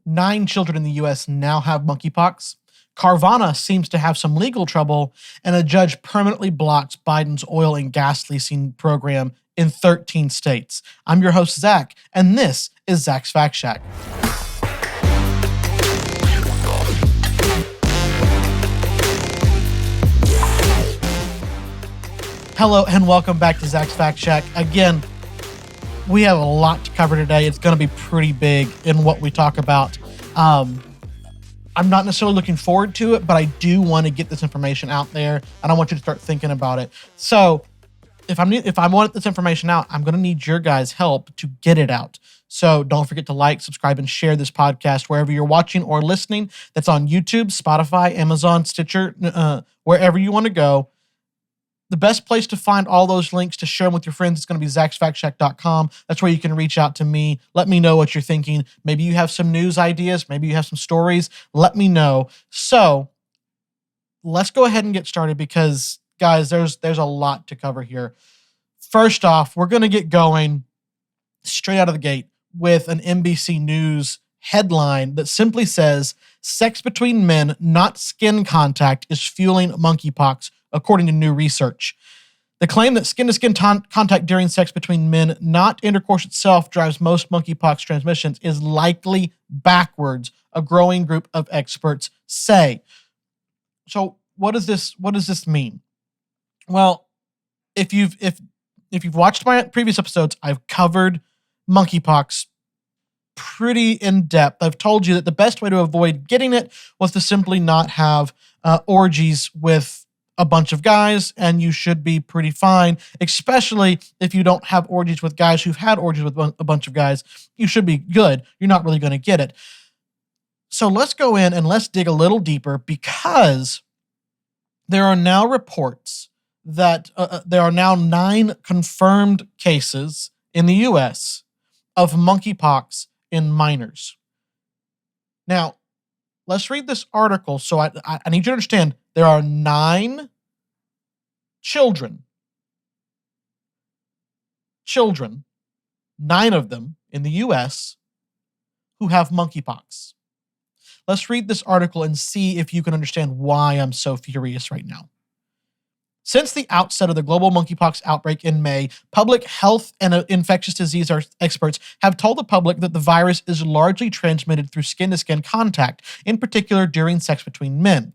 9 children in the U.S. now have monkeypox. Carvana seems to have some legal trouble, and a judge permanently blocks Biden's oil and gas leasing program in 13 states. I'm your host, Zach, and this is Zach's Fact Shack. Hello, and welcome back to Zach's Fact Shack. Again, we have a lot to cover today. It's going to be pretty big in what we talk about. I'm not necessarily looking forward to it, but I do want to get this information out there, and I want you to start thinking about it. So if I want this information out, I'm going to need your guys' help to get it out. So don't forget to like, subscribe, and share this podcast wherever you're watching or listening. That's on YouTube, Spotify, Amazon, Stitcher, wherever you want to go. The best place to find all those links to share them with your friends is going to be zaxfactshack.com. That's where you can reach out to me. Let me know what you're thinking. Maybe you have some news ideas. Maybe you have some stories. Let me know. So let's go ahead and get started because, guys, there's a lot to cover here. First off, we're going to get going straight out of the gate with an NBC News headline that simply says, "Sex between men, not skin contact, is fueling monkeypox," according to new research. The claim that skin-to-skin contact during sex between men, not intercourse itself, drives most monkeypox transmissions is likely backwards, a growing group of experts say. So what does this mean? Well, if you've watched my previous episodes, I've covered monkeypox pretty in depth. I've told you that the best way to avoid getting it was to simply not have orgies with a bunch of guys, and you should be pretty fine, especially if you don't have orgies with guys who've had orgies with a bunch of guys. You should be good. You're not really going to get it. So let's go in and let's dig a little deeper, because there are now reports that there are now 9 confirmed cases in the U.S. of monkeypox in minors. Now, let's read this article. So I need you to understand there are 9 children, 9 of them in the U.S. who have monkeypox. Let's read this article and see if you can understand why I'm so furious right now. Since the outset of the global monkeypox outbreak in May, public health and infectious disease experts have told the public that the virus is largely transmitted through skin-to-skin contact, in particular during sex between men.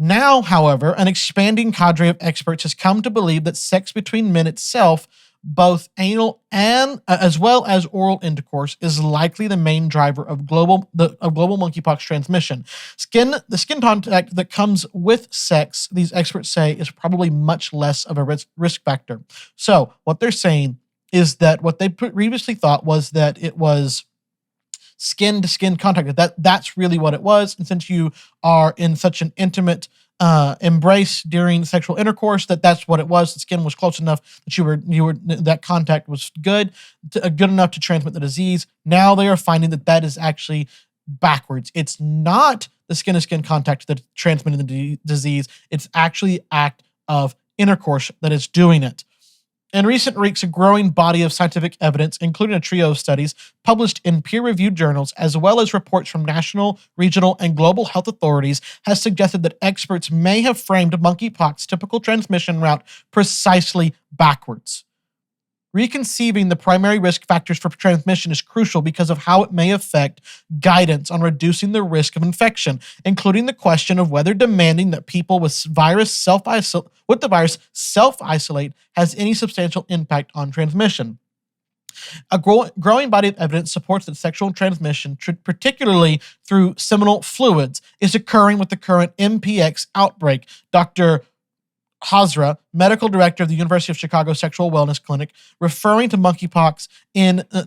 Now, however, an expanding cadre of experts has come to believe that sex between men itself, both anal and as well as oral intercourse, is likely the main driver of global monkeypox transmission. The skin contact that comes with sex, these experts say, is probably much less of a risk factor. So what they're saying is that what they previously thought was that it was skin-to-skin contact. That's really what it was. And since you are in such an intimate embrace during sexual intercourse, that's what it was. The skin was close enough that that contact was good enough to transmit the disease. Now they are finding that is actually backwards. It's not the skin-to-skin contact that transmitted the disease. It's actually the act of intercourse that is doing it. In recent weeks, a growing body of scientific evidence, including a trio of studies published in peer-reviewed journals, as well as reports from national, regional, and global health authorities, has suggested that experts may have framed monkeypox typical transmission route precisely backwards. Reconceiving the primary risk factors for transmission is crucial because of how it may affect guidance on reducing the risk of infection, including the question of whether demanding that people with the virus self-isolate has any substantial impact on transmission. A growing body of evidence supports that sexual transmission, particularly through seminal fluids, is occurring with the current MPX outbreak. Dr. Hazra, medical director of the University of Chicago Sexual Wellness Clinic, referring to monkeypox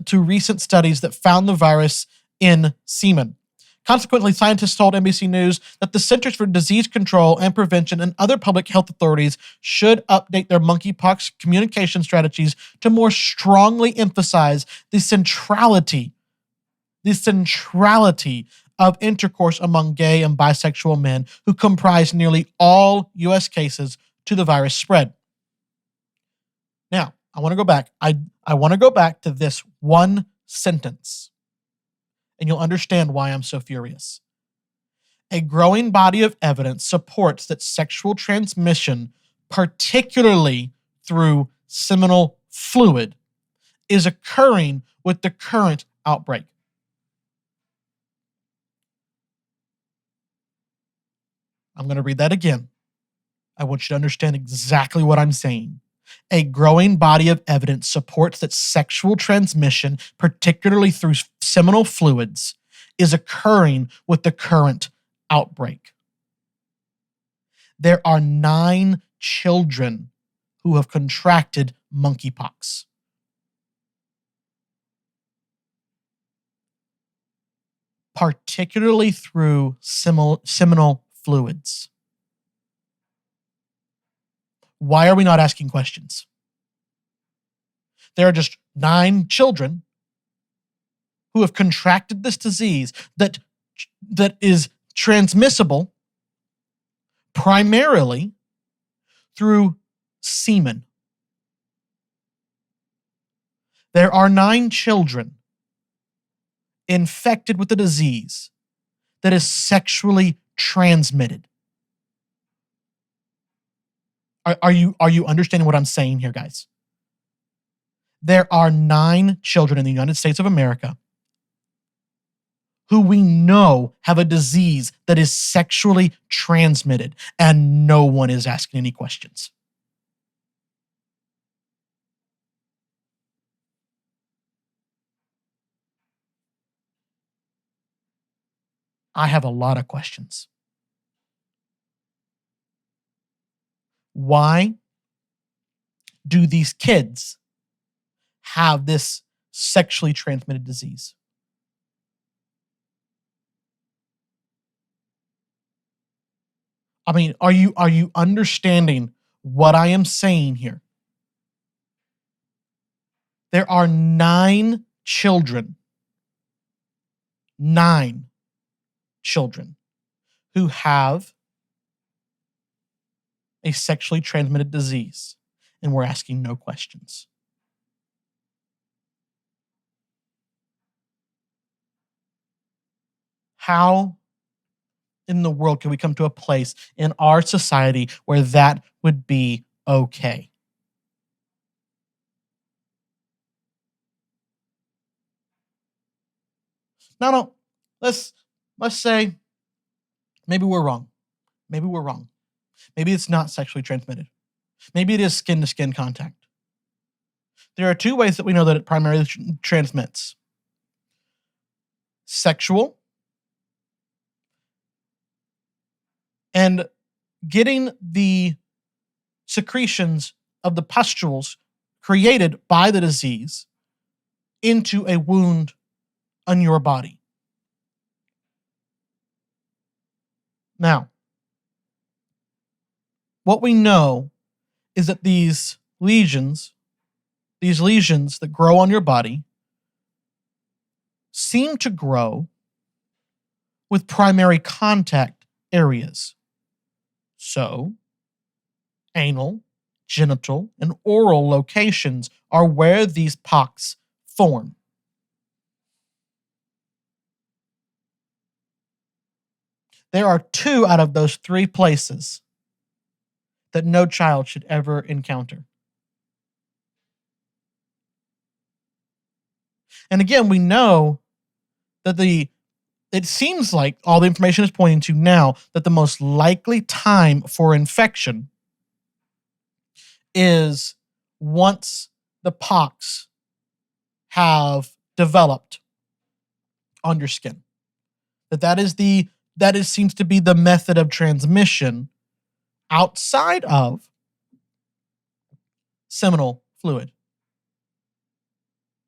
to recent studies that found the virus in semen. Consequently, scientists told NBC News that the Centers for Disease Control and Prevention and other public health authorities should update their monkeypox communication strategies to more strongly emphasize the centrality of intercourse among gay and bisexual men, who comprise nearly all U.S. cases to the virus spread. Now, I want to go back. I want to go back to this one sentence. and you'll understand why I'm so furious. A growing body of evidence supports that sexual transmission, particularly through seminal fluid, is occurring with the current outbreak. I'm going to read that again. I want you to understand exactly what I'm saying. A growing body of evidence supports that sexual transmission, particularly through seminal fluids, is occurring with the current outbreak. There are 9 children who have contracted monkeypox. Particularly through seminal fluids. Why are we not asking questions? There are just 9 children who have contracted this disease that is transmissible primarily through semen. There are 9 children infected with the disease that is sexually transmitted. Are you understanding what I'm saying here, guys? There are 9 children in the United States of America who we know have a disease that is sexually transmitted, and no one is asking any questions. I have a lot of questions. Why do these kids have this sexually transmitted disease? I mean, are you understanding what I am saying here? There are 9 children, 9 children who have a sexually transmitted disease, and we're asking no questions. How in the world can we come to a place in our society where that would be okay? No. Let's say maybe we're wrong. Maybe we're wrong. Maybe it's not sexually transmitted. Maybe it is skin-to-skin contact. There are 2 ways that we know that it primarily transmits. Sexual and getting the secretions of the pustules created by the disease into a wound on your body. Now, what we know is that these lesions that grow on your body seem to grow with primary contact areas. So, anal, genital, and oral locations are where these pox form. There are 2 out of those 3 places that no child should ever encounter. And again, we know that it seems like all the information is pointing to now that the most likely time for infection is once the pox have developed on your skin. That seems to be the method of transmission outside of seminal fluid.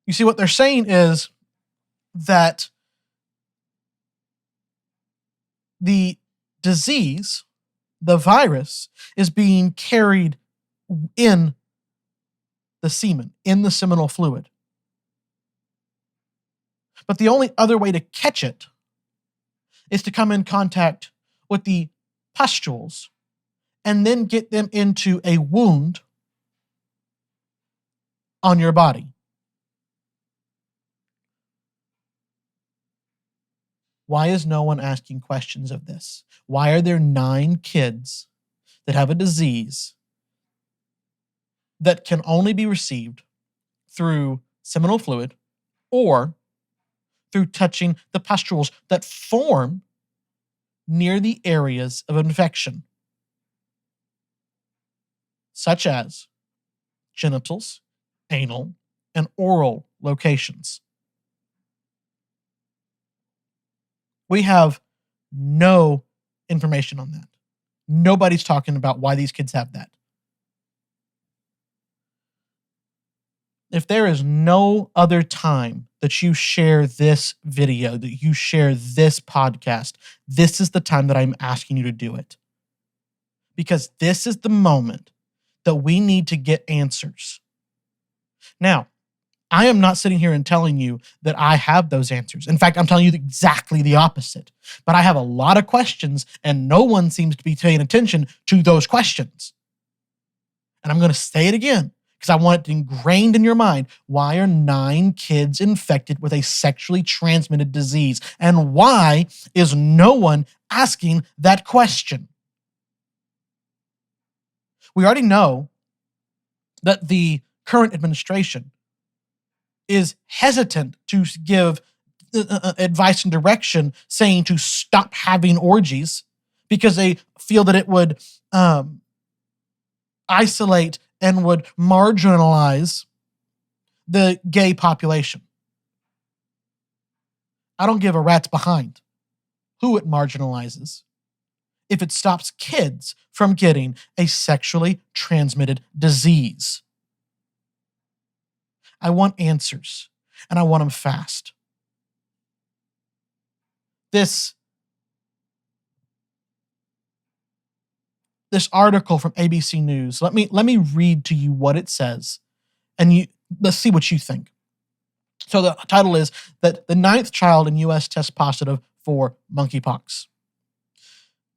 You see, what they're saying is that the disease, the virus, is being carried in the semen, in the seminal fluid. But the only other way to catch it is to come in contact with the pustules and then get them into a wound on your body. Why is no one asking questions of this? Why are there 9 kids that have a disease that can only be received through seminal fluid or through touching the pustules that form near the areas of infection, such as genitals, anal, and oral locations? We have no information on that. Nobody's talking about why these kids have that. If there is no other time that you share this video, that you share this podcast, this is the time that I'm asking you to do it. Because this is the moment that we need to get answers. Now, I am not sitting here and telling you that I have those answers. In fact, I'm telling you exactly the opposite. But I have a lot of questions, and no one seems to be paying attention to those questions. And I'm going to say it again because I want it ingrained in your mind. Why are 9 kids infected with a sexually transmitted disease? And why is no one asking that question? We already know that the current administration is hesitant to give advice and direction saying to stop having orgies because they feel that it would isolate and would marginalize the gay population. I don't give a rat's behind who it marginalizes if it stops kids from getting a sexually transmitted disease. I want answers, and I want them fast. This article from ABC News, let me read to you what it says, and let's see what you think. So the title is that the 9th child in U.S. tests positive for monkeypox.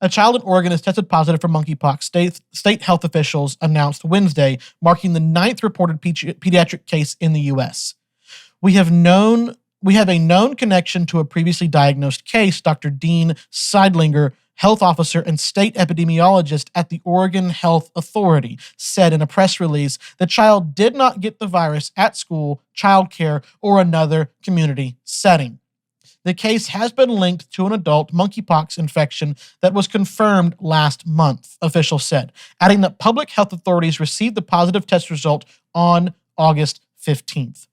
A child in Oregon has tested positive for monkeypox, state health officials announced Wednesday, marking the 9th reported pediatric case in the U.S. We have a known connection to a previously diagnosed case, Dr. Dean Seidlinger, health officer and state epidemiologist at the Oregon Health Authority, said in a press release. The child did not get the virus at school, childcare, or another community setting. The case has been linked to an adult monkeypox infection that was confirmed last month, officials said, adding that public health authorities received the positive test result on August 15th.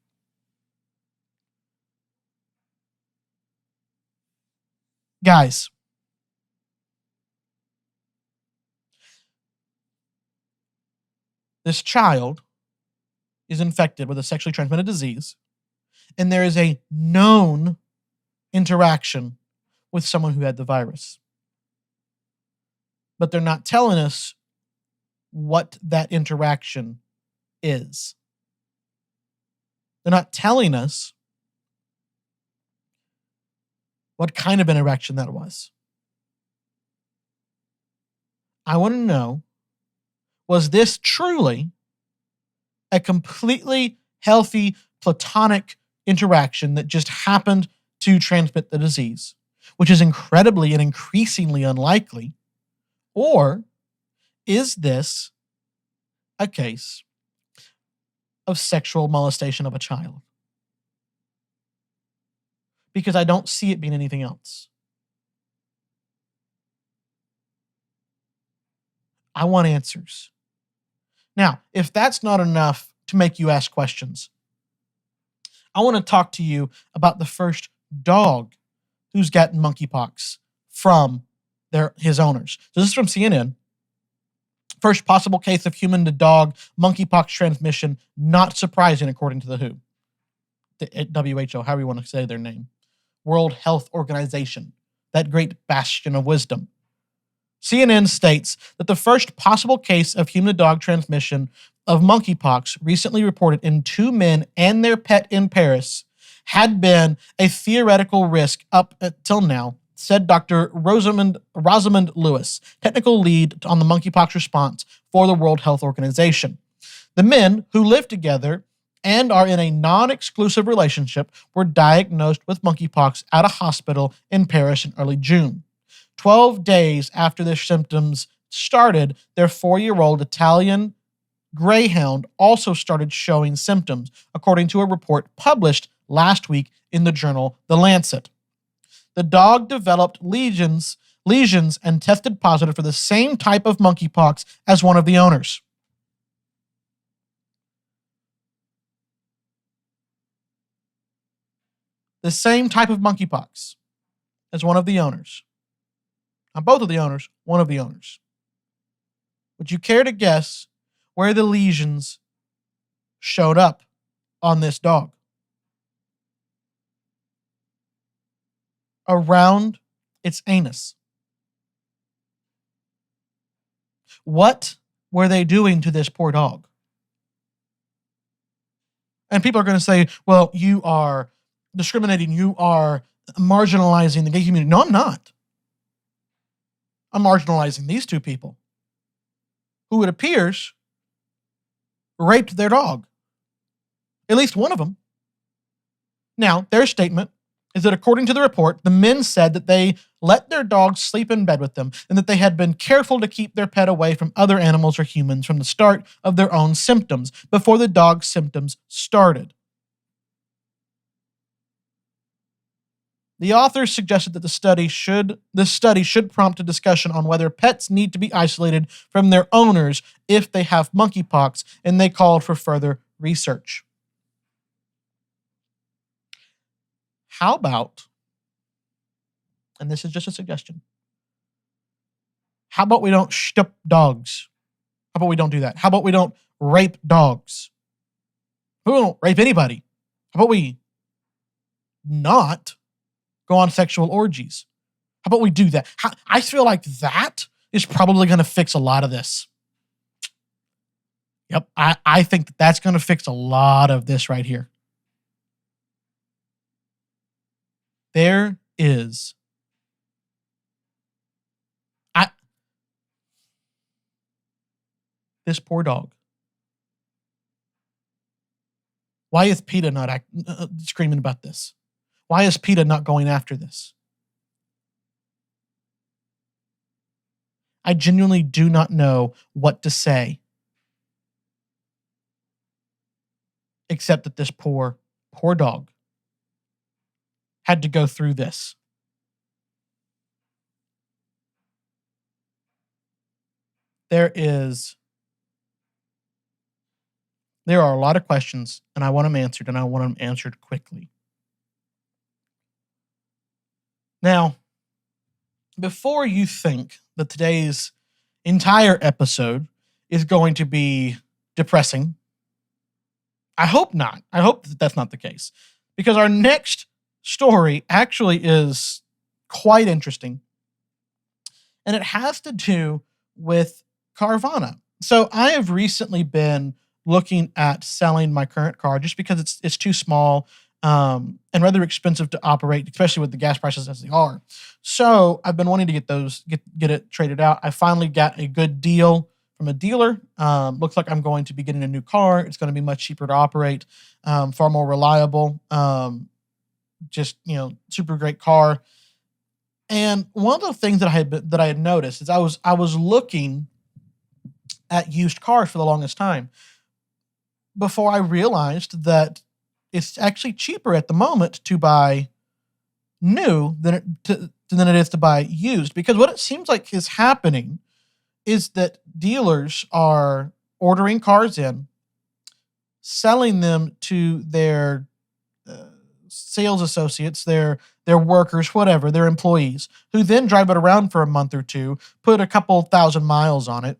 Guys, this child is infected with a sexually transmitted disease, and there is a known interaction with someone who had the virus. But they're not telling us what that interaction is. They're not telling us what kind of interaction that was. I want to know, was this truly a completely healthy, platonic interaction that just happened to transmit the disease, which is incredibly and increasingly unlikely? Or is this a case of sexual molestation of a child? Because I don't see it being anything else. I want answers. Now, if that's not enough to make you ask questions, I want to talk to you about the first dog who's gotten monkeypox from his owners. So this is from CNN. First possible case of human to dog monkeypox transmission, not surprising according to the WHO. The WHO, however you want to say their name. World Health Organization, that great bastion of wisdom. CNN states that the first possible case of human to dog transmission of monkeypox recently reported in 2 men and their pet in Paris had been a theoretical risk up until now, said Dr. Rosamund Lewis, technical lead on the monkeypox response for the World Health Organization. The men, who lived together and are in a non-exclusive relationship were diagnosed with monkeypox at a hospital in Paris in early June. 12 days after their symptoms started, their 4-year-old Italian greyhound also started showing symptoms, according to a report published last week in the journal The Lancet. The dog developed lesions and tested positive for the same type of monkeypox as one of the owners. The same type of monkeypox as one of the owners. Not both of the owners, one of the owners. Would you care to guess where the lesions showed up on this dog? Around its anus. What were they doing to this poor dog? And people are going to say, well, you are discriminating, you are marginalizing the gay community. No, I'm not. I'm marginalizing these two people who it appears raped their dog. At least one of them. Now, their statement is that according to the report, the men said that they let their dogs sleep in bed with them and that they had been careful to keep their pet away from other animals or humans from the start of their own symptoms, before the dog's symptoms started. The authors suggested that this study should prompt a discussion on whether pets need to be isolated from their owners if they have monkeypox, and they called for further research. How about, and this is just a suggestion, how about we don't shtup dogs? How about we don't do that? How about we don't rape dogs? We don't rape anybody. How about we not go on sexual orgies? How about we do that? I feel like that is probably going to fix a lot of this. Yep, I think that's going to fix a lot of this right here. There is. This poor dog. Why is PETA not screaming about this? Why is PETA not going after this? I genuinely do not know what to say, except that this poor dog had to go through this. There are a lot of questions, and I want them answered, and I want them answered quickly. Now, before you think that today's entire episode is going to be depressing, I hope not. I hope that that's not the case, because our next story actually is quite interesting, and it has to do with Carvana. So I have recently been looking at selling my current car just because it's too small and rather expensive to operate, especially with the gas prices as they are. So I've been wanting to get it traded out. I finally got a good deal from a dealer. Looks like I'm going to be getting a new car. It's going to be much cheaper to operate, far more reliable. Just, super great car. And one of the things that I had noticed is I was looking at used cars for the longest time before I realized that it's actually cheaper at the moment to buy new than it is to buy used. Because what it seems like is happening is that dealers are ordering cars in, selling them to their sales associates, their workers, whatever, their employees, who then drive it around for a month or two, put a couple thousand miles on it,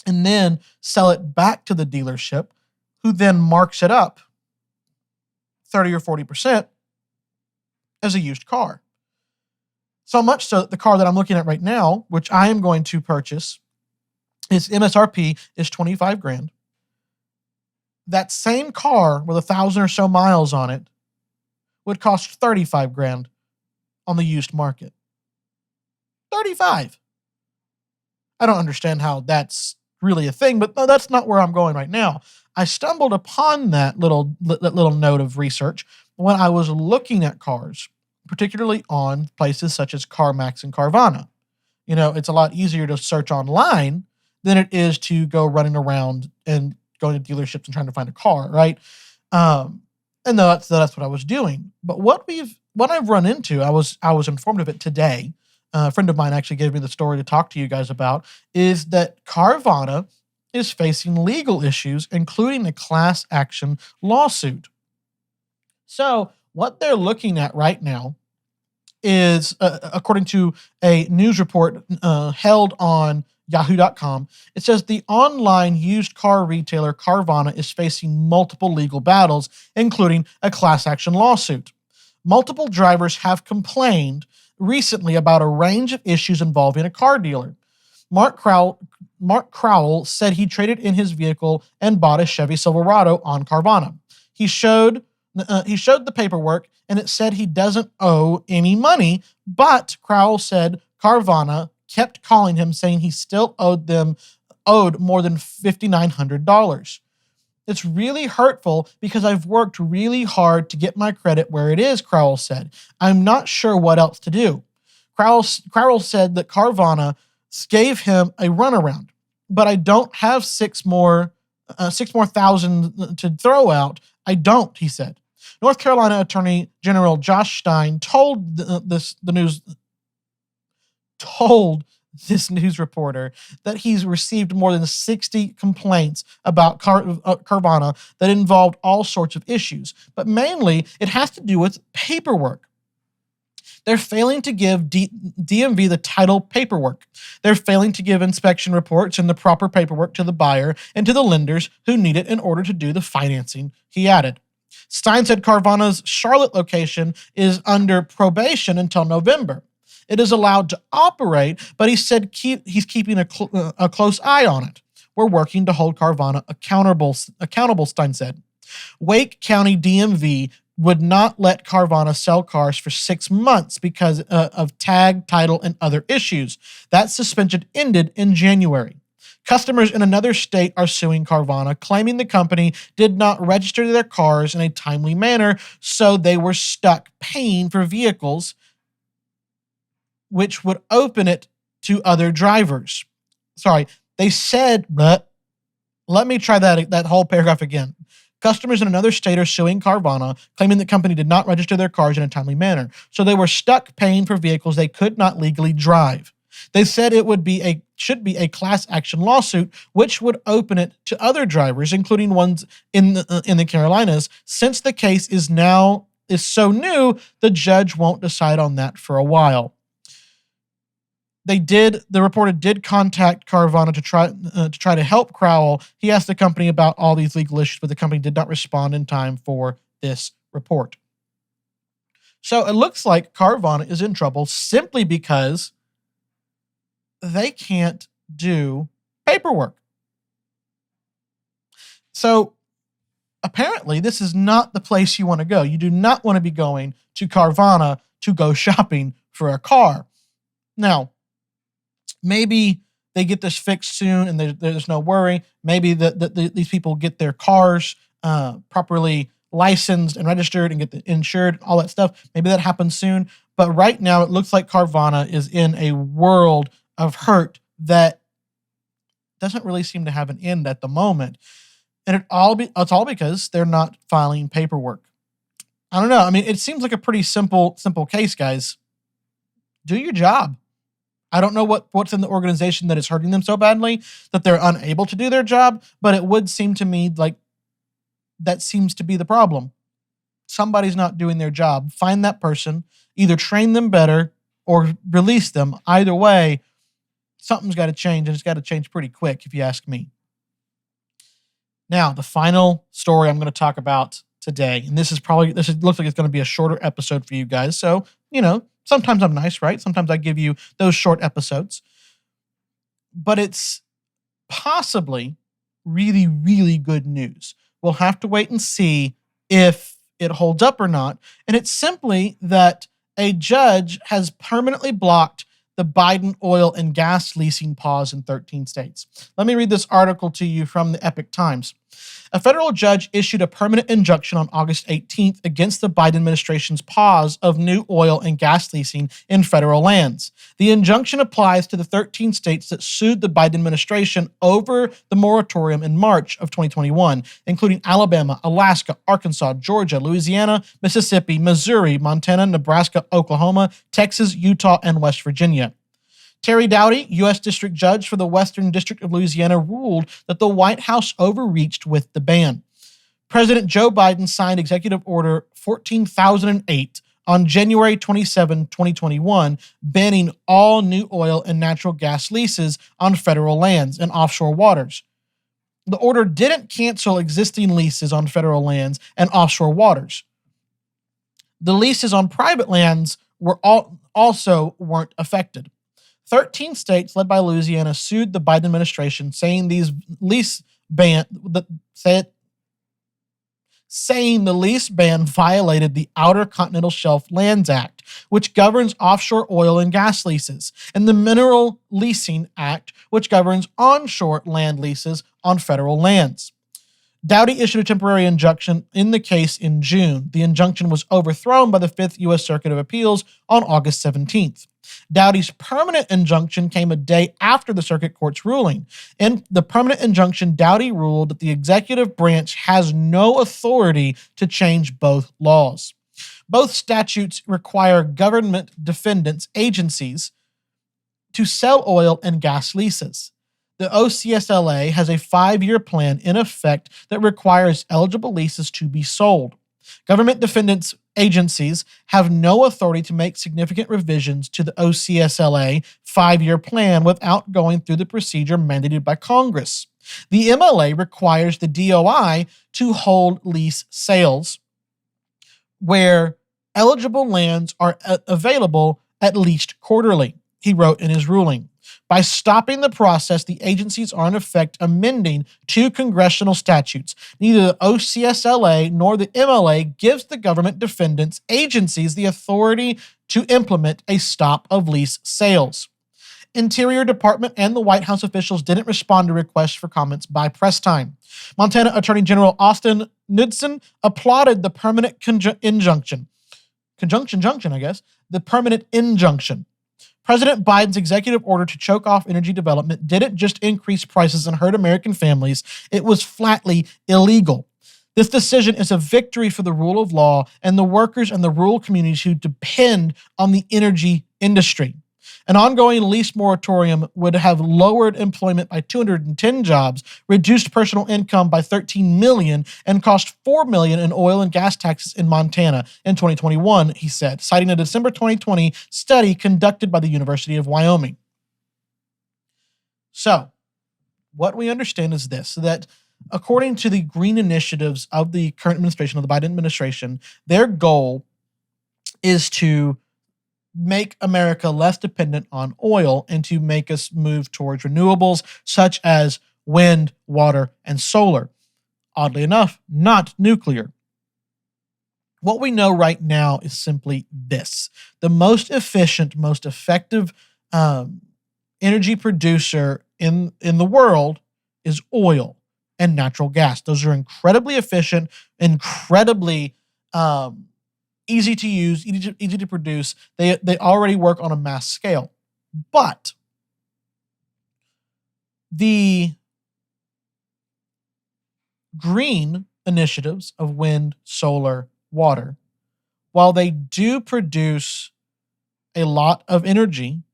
and then sell it back to the dealership, who then marks it up 30 or 40% as a used car. So much so that the car that I'm looking at right now, which I am going to purchase, its MSRP is $25,000. That same car with 1,000 or so miles on it would cost $35,000 on the used market. $35,000. I don't understand how that's really a thing, but no, that's not where I'm going right now. I stumbled upon that little note of research when I was looking at cars, particularly on places such as CarMax and Carvana. It's a lot easier to search online than it is to go running around and going to dealerships and trying to find a car, right? Um, and that's what I was doing. But what I've run into, I was informed of it today. A friend of mine actually gave me the story to talk to you guys about, is that Carvana is facing legal issues, including a class action lawsuit. So what they're looking at right now is, according to a news report held on Yahoo.com, it says the online used car retailer Carvana is facing multiple legal battles, including a class action lawsuit. Multiple drivers have complained recently about a range of issues involving a car dealer. Mark Crowell said he traded in his vehicle and bought a Chevy Silverado on Carvana. He showed the paperwork, and it said he doesn't owe any money, but Crowell said Carvana kept calling him saying he still owed more than $5,900. It's really hurtful because I've worked really hard to get my credit where it is, Crowell said. I'm not sure what else to do. Crowell said that Carvana gave him a runaround, but I don't have six more thousand to throw out. I don't, he said. North Carolina Attorney General Josh Stein told this news reporter that he's received more than 60 complaints about Carvana that involved all sorts of issues, but mainly it has to do with paperwork. They're failing to give DMV the title paperwork. They're failing to give inspection reports and the proper paperwork to the buyer and to the lenders who need it in order to do the financing, he added. Stein said Carvana's Charlotte location is under probation until November. It is allowed to operate, but he said he's keeping a close eye on it. We're working to hold Carvana accountable, Stein said. Wake County DMV would not let Carvana sell cars for 6 months because of tag, title, and other issues. That suspension ended in January. Customers in another state are suing Carvana, claiming the company did not register their cars in a timely manner, so they were stuck paying for vehicles, which would open it to other drivers. Sorry, they said, but let me try that whole paragraph again. Customers in another state are suing Carvana, claiming the company did not register their cars in a timely manner, so they were stuck paying for vehicles they could not legally drive. They said it should be a class action lawsuit, which would open it to other drivers, including ones in the Carolinas. Since the case is so new, the judge won't decide on that for a while. The reporter did contact Carvana to try to help Crowell. He asked the company about all these legal issues, but the company did not respond in time for this report. So it looks like Carvana is in trouble simply because they can't do paperwork. So apparently this is not the place you want to go. You do not want to be going to Carvana to go shopping for a car. Now, maybe they get this fixed soon and there's no worry. Maybe these people get their cars properly licensed and registered and get insured, all that stuff. Maybe that happens soon. But right now, it looks like Carvana is in a world of hurt that doesn't really seem to have an end at the moment. And it's all because they're not filing paperwork. I don't know. I mean, it seems like a pretty simple case, guys. Do your job. I don't know what's in the organization that is hurting them so badly that they're unable to do their job, but it would seem to me like that seems to be the problem. Somebody's not doing their job. Find that person, either train them better or release them. Either way, something's got to change, and it's got to change pretty quick, if you ask me. Now, the final story I'm going to talk about today, and this looks like it's going to be a shorter episode for you guys. So, sometimes I'm nice, right? Sometimes I give you those short episodes. But it's possibly really, really good news. We'll have to wait and see if it holds up or not. And it's simply that a judge has permanently blocked the Biden oil and gas leasing pause in 13 states. Let me read this article to you from the Epic Times. A federal judge issued a permanent injunction on August 18th against the Biden administration's pause of new oil and gas leasing in federal lands. The injunction applies to the 13 states that sued the Biden administration over the moratorium in March of 2021, including Alabama, Alaska, Arkansas, Georgia, Louisiana, Mississippi, Missouri, Montana, Nebraska, Oklahoma, Texas, Utah, and West Virginia. Terry Doughty, U.S. District Judge for the Western District of Louisiana, ruled that the White House overreached with the ban. President Joe Biden signed Executive Order 14,008 on January 27, 2021, banning all new oil and natural gas leases on federal lands and offshore waters. The order didn't cancel existing leases on federal lands and offshore waters. The leases on private lands also weren't affected. 13 states, led by Louisiana, sued the Biden administration, saying the lease ban violated the Outer Continental Shelf Lands Act, which governs offshore oil and gas leases, and the Mineral Leasing Act, which governs onshore land leases on federal lands. Doughty issued a temporary injunction in the case in June. The injunction was overthrown by the Fifth U.S. Circuit of Appeals on August 17th. Doughty's permanent injunction came a day after the circuit court's ruling. In the permanent injunction, Doughty ruled that the executive branch has no authority to change both laws. Both statutes require government defendants agencies to sell oil and gas leases. The OCSLA has a 5-year plan in effect that requires eligible leases to be sold. Government defendants agencies have no authority to make significant revisions to the OCSLA 5-year plan without going through the procedure mandated by Congress. The MLA requires the DOI to hold lease sales where eligible lands are available at least quarterly, he wrote in his ruling. By stopping the process, the agencies are in effect amending 2 congressional statutes. Neither the OCSLA nor the MLA gives the government defendants agencies the authority to implement a stop of lease sales. Interior Department and the White House officials didn't respond to requests for comments by press time. Montana Attorney General Austin Knudsen applauded the permanent injunction. The permanent injunction. President Biden's executive order to choke off energy development didn't just increase prices and hurt American families, it was flatly illegal. This decision is a victory for the rule of law and the workers and the rural communities who depend on the energy industry. An ongoing lease moratorium would have lowered employment by 210 jobs, reduced personal income by 13 million, and cost 4 million in oil and gas taxes in Montana in 2021, he said, citing a December 2020 study conducted by the University of Wyoming. So, what we understand is this, that according to the green initiatives of the current administration, of the Biden administration, their goal is to make America less dependent on oil and to make us move towards renewables such as wind, water, and solar. Oddly enough, not nuclear. What we know right now is simply this. The most efficient, most effective energy producer in the world is oil and natural gas. Those are incredibly efficient, incredibly easy to use, easy to produce. They already work on a mass scale. But the green initiatives of wind, solar, water, while they do produce a lot of energy,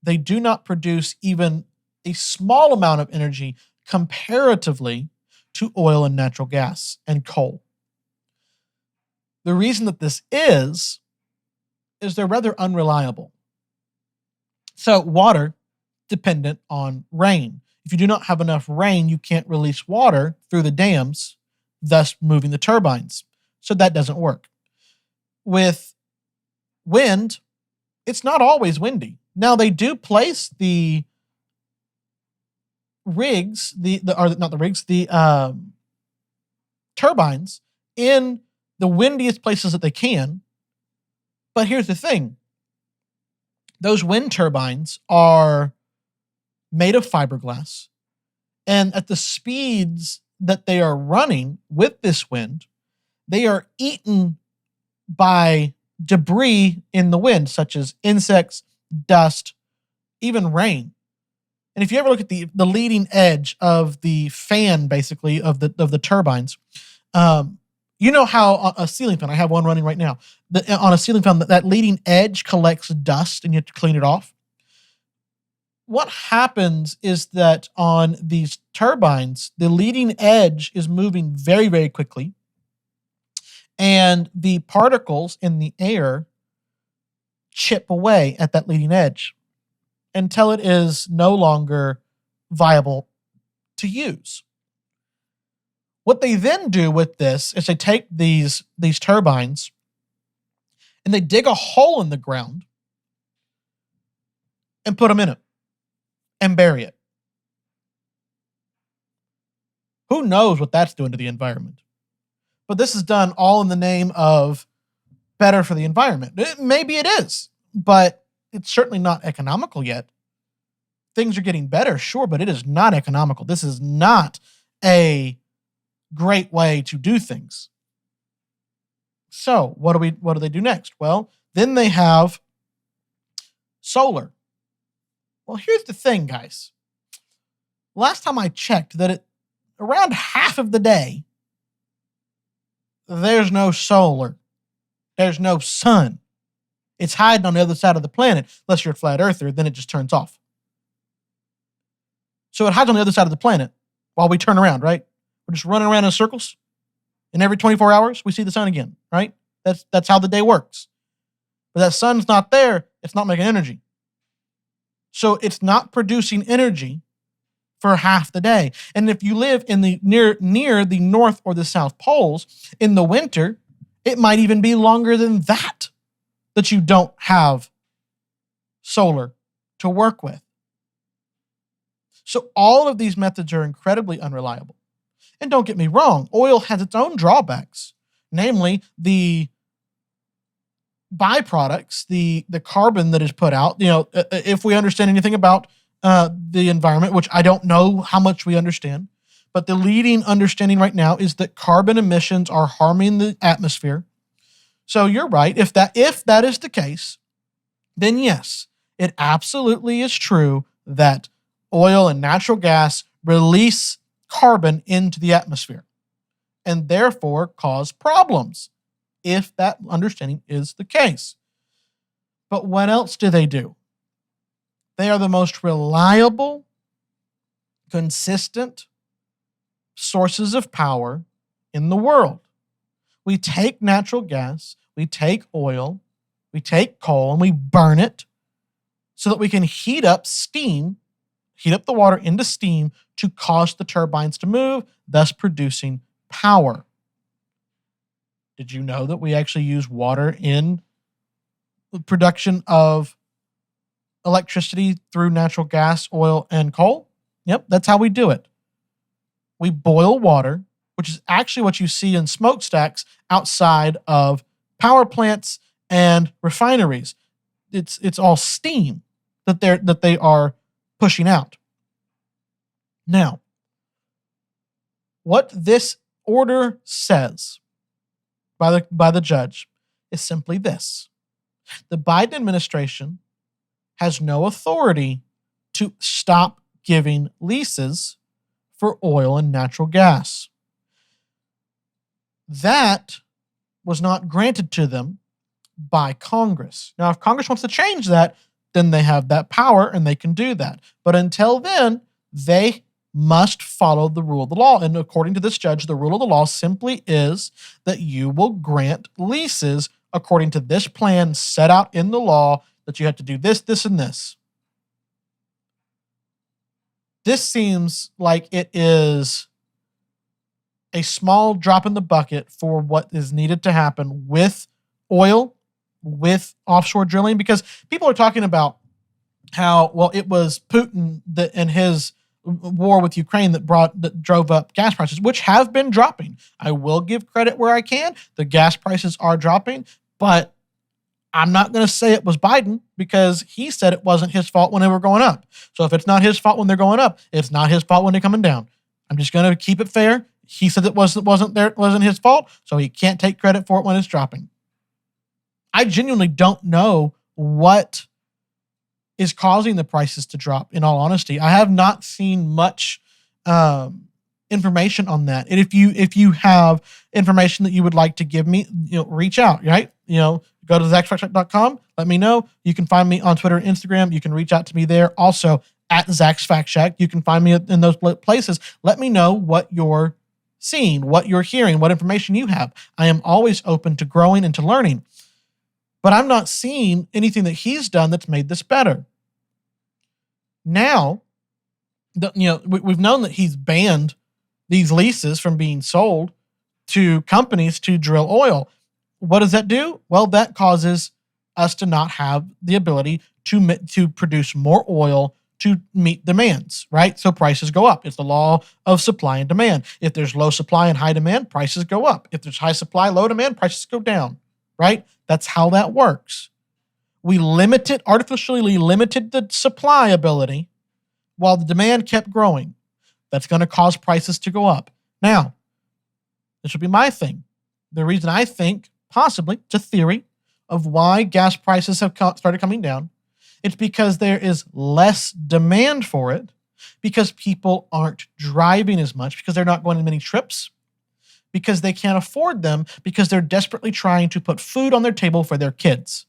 they do not produce even a small amount of energy comparatively to oil and natural gas and coal. The reason that this is they're rather unreliable. So water, dependent on rain. If you do not have enough rain, you can't release water through the dams, thus moving the turbines. So that doesn't work. With wind, it's not always windy. Now they do place the rigs, the turbines in the windiest places that they can. But here's the thing. Those wind turbines are made of fiberglass, and at the speeds that they are running with this wind, they are eaten by debris in the wind, such as insects, dust, even rain. And if you ever look at the leading edge of the fan, basically of the turbines, you know how a ceiling fan, I have one running right now, on a ceiling fan, that leading edge collects dust and you have to clean it off. What happens is that on these turbines, the leading edge is moving very, very quickly, and the particles in the air chip away at that leading edge until it is no longer viable to use. What they then do with this is they take these turbines and they dig a hole in the ground and put them in it and bury it. Who knows what that's doing to the environment? But this is done all in the name of better for the environment. Maybe it is, but it's certainly not economical yet. Things are getting better, sure, but it is not economical. This is not a great way to do things. So what do they do next? Well, then they have solar. Well, here's the thing, guys. Last time I checked, around half of the day, there's no solar. There's no sun. It's hiding on the other side of the planet. Unless you're a flat earther, then it just turns off. So it hides on the other side of the planet while we turn around, right? We're just running around in circles. And every 24 hours, we see the sun again, right? That's how the day works. But that sun's not there. It's not making energy. So it's not producing energy for half the day. And if you live in the near the north or the south poles, in the winter, it might even be longer than that you don't have solar to work with. So all of these methods are incredibly unreliable. And don't get me wrong, oil has its own drawbacks, namely the byproducts, the carbon that is put out. If we understand anything about the environment, which I don't know how much we understand, but the leading understanding right now is that carbon emissions are harming the atmosphere. So you're right. If that is the case, then yes, it absolutely is true that oil and natural gas release carbon into the atmosphere and therefore cause problems, if that understanding is the case. But what else do? They are the most reliable, consistent sources of power in the world. We take natural gas, we take oil, we take coal, and we burn it so that we can heat up the water into steam to cause the turbines to move, thus producing power. Did you know that we actually use water in the production of electricity through natural gas, oil, and coal? Yep, that's how we do it. We boil water, which is actually what you see in smokestacks outside of power plants and refineries. It's all steam that they are pushing out. Now, what this order says by the judge is simply this: the Biden administration has no authority to stop giving leases for oil and natural gas. That was not granted to them by Congress. Now, if Congress wants to change that, then they have that power and they can do that. But until then, they must follow the rule of the law. And according to this judge, the rule of the law simply is that you will grant leases according to this plan set out in the law, that you have to do this, this, and this. This seems like it is a small drop in the bucket for what is needed to happen with oil, with offshore drilling, because people are talking about how, well, it was Putin and his war with Ukraine that drove up gas prices, which have been dropping. I will give credit where I can. The gas prices are dropping, but I'm not going to say it was Biden because he said it wasn't his fault when they were going up. So if it's not his fault when they're going up, it's not his fault when they're coming down. I'm just going to keep it fair. He said it wasn't his fault, so he can't take credit for it when it's dropping. I genuinely don't know what is causing the prices to drop, in all honesty. I have not seen much information on that. And if you have information that you would like to give me, reach out, right? Go to ZachsFactCheck.com. Let me know. You can find me on Twitter and Instagram. You can reach out to me there. Also, at Zach's Fact Check. You can find me in those places. Let me know what you're seeing, what you're hearing, what information you have. I am always open to growing and to learning. But I'm not seeing anything that he's done that's made this better. Now, we've known that he's banned these leases from being sold to companies to drill oil. What does that do? Well, that causes us to not have the ability to produce more oil to meet demands, right? So prices go up. It's the law of supply and demand. If there's low supply and high demand, prices go up. If there's high supply, low demand, prices go down, right? That's how that works. We artificially limited the supply ability while the demand kept growing. That's going to cause prices to go up. Now, this will be my thing. The reason I think, possibly, it's a theory of why gas prices have started coming down. It's because there is less demand for it, because people aren't driving as much, because they're not going on many trips, because they can't afford them, because they're desperately trying to put food on their table for their kids.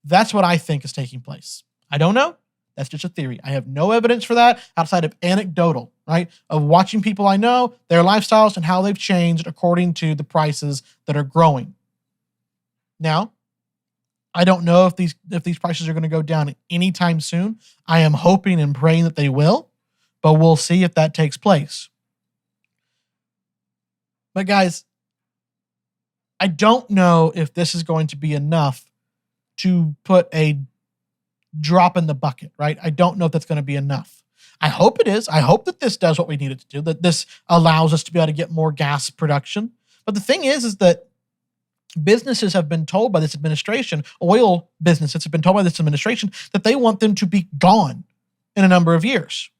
That's what I think is taking place. I don't know. That's just a theory. I have no evidence for that outside of anecdotal, right? Of watching people I know, their lifestyles, and how they've changed according to the prices that are growing. Now, I don't know if these prices are going to go down anytime soon. I am hoping and praying that they will, but we'll see if that takes place. But guys, I don't know if this is going to be enough to put a drop in the bucket, right? I don't know if that's going to be enough. I hope it is. I hope that this does what we need it to do, that this allows us to be able to get more gas production. But the thing is that businesses have been told by this administration, oil businesses have been told by this administration that they want them to be gone in a number of years.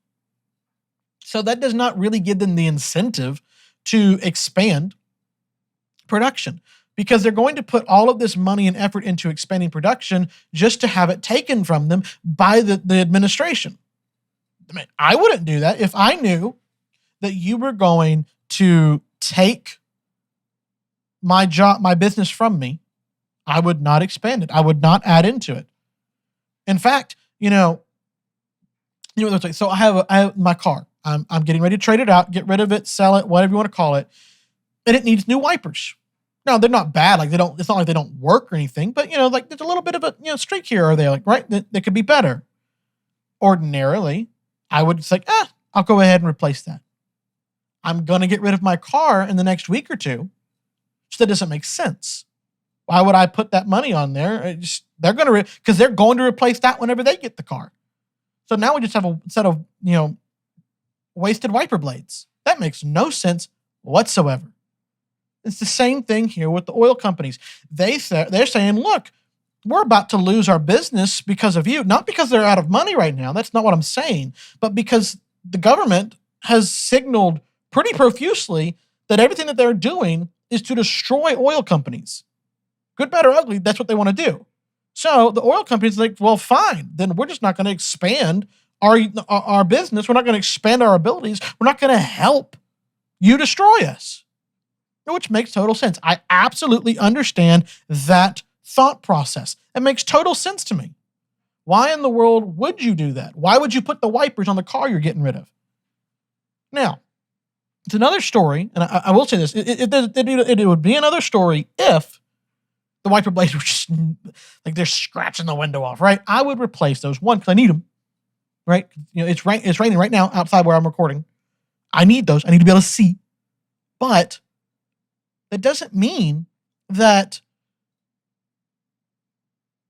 So that does not really give them the incentive to expand production, because they're going to put all of this money and effort into expanding production just to have it taken from them by the administration. I mean, I wouldn't do that. If I knew that you were going to take my business from me, I would not expand it. I would not add into it. In fact, so I have my car. I'm getting ready to trade it out, get rid of it, sell it, whatever you want to call it, and it needs new wipers. Now, they're not bad. It's not like they don't work or anything, but there's a little bit of a streak here or there, right? That could be better. Ordinarily, I would say, I'll go ahead and replace that. I'm going to get rid of my car in the next week or two. So that doesn't make sense. Why would I put that money on there? They're going to replace that whenever they get the car. So now we just have a set of, wasted wiper blades. That makes no sense whatsoever. It's the same thing here with the oil companies. They're saying, look, we're about to lose our business because of you. Not because they're out of money right now. That's not what I'm saying. But because the government has signaled pretty profusely that everything that they're doing is to destroy oil companies. Good, bad, or ugly, that's what they want to do. So the oil companies are like, well, fine. Then we're just not going to expand our business. We're not going to expand our abilities. We're not going to help you destroy us. Which makes total sense. I absolutely understand that thought process. It makes total sense to me. Why in the world would you do that? Why would you put the wipers on the car you're getting rid of? Now, it's another story, and I will say this. It would be another story if the wiper blades were just like they're scratching the window off, right? I would replace those. One, because I need them, right? It's raining right now outside where I'm recording. I need those. I need to be able to see. But that doesn't mean that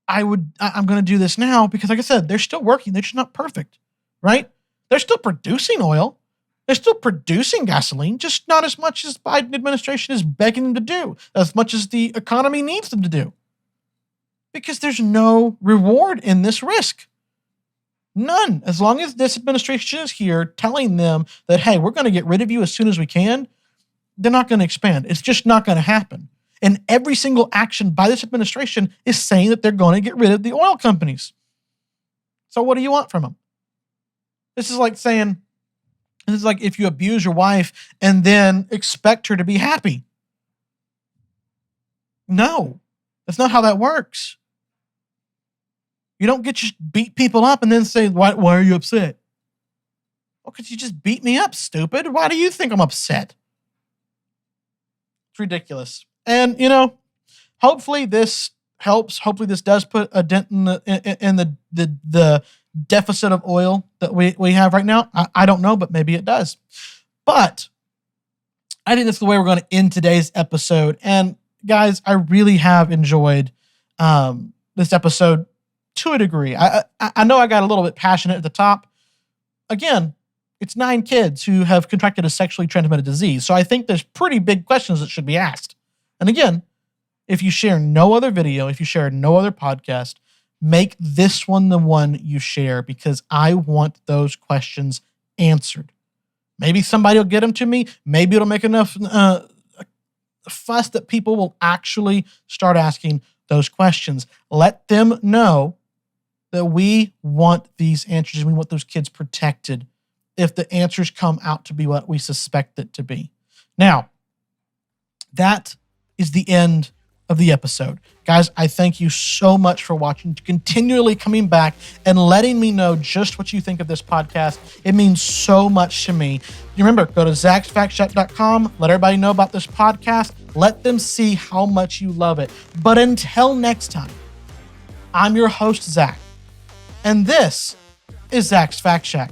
I'm going to do this now because, like I said, they're still working. They're just not perfect, right? They're still producing oil. They're still producing gasoline, just not as much as the Biden administration is begging them to do, as much as the economy needs them to do. because there's no reward in this risk. None. As long as this administration is here telling them that, hey, we're going to get rid of you as soon as we can, they're not going to expand. It's just not going to happen. And every single action by this administration is saying that they're going to get rid of the oil companies. So what do you want from them? This is like saying, this is like if you abuse your wife and then expect her to be happy. No, that's not how that works. You don't get just beat people up and then say, why are you upset? Well, because you just beat me up, stupid. Why do you think I'm upset? It's ridiculous. And, hopefully this helps. Hopefully this does put a dent in the deficit of oil that we have right now. I don't know, but maybe it does. But I think that's the way we're going to end today's episode. And guys, I really have enjoyed this episode to a degree. I know I got a little bit passionate at the top. Again, it's 9 kids who have contracted a sexually transmitted disease. So I think there's pretty big questions that should be asked. And again, if you share no other video, if you share no other podcast, make this one the one you share, because I want those questions answered. Maybe somebody will get them to me. Maybe it'll make enough fuss that people will actually start asking those questions. Let them know that we want these answers and we want those kids protected if the answers come out to be what we suspect it to be. Now, that is the end of the episode. Guys, I thank you so much for watching, continually coming back and letting me know just what you think of this podcast. It means so much to me. You remember, go to ZachsFactCheck.com, let everybody know about this podcast, let them see how much you love it. But until next time, I'm your host, Zach, and this is Zach's Fact Check.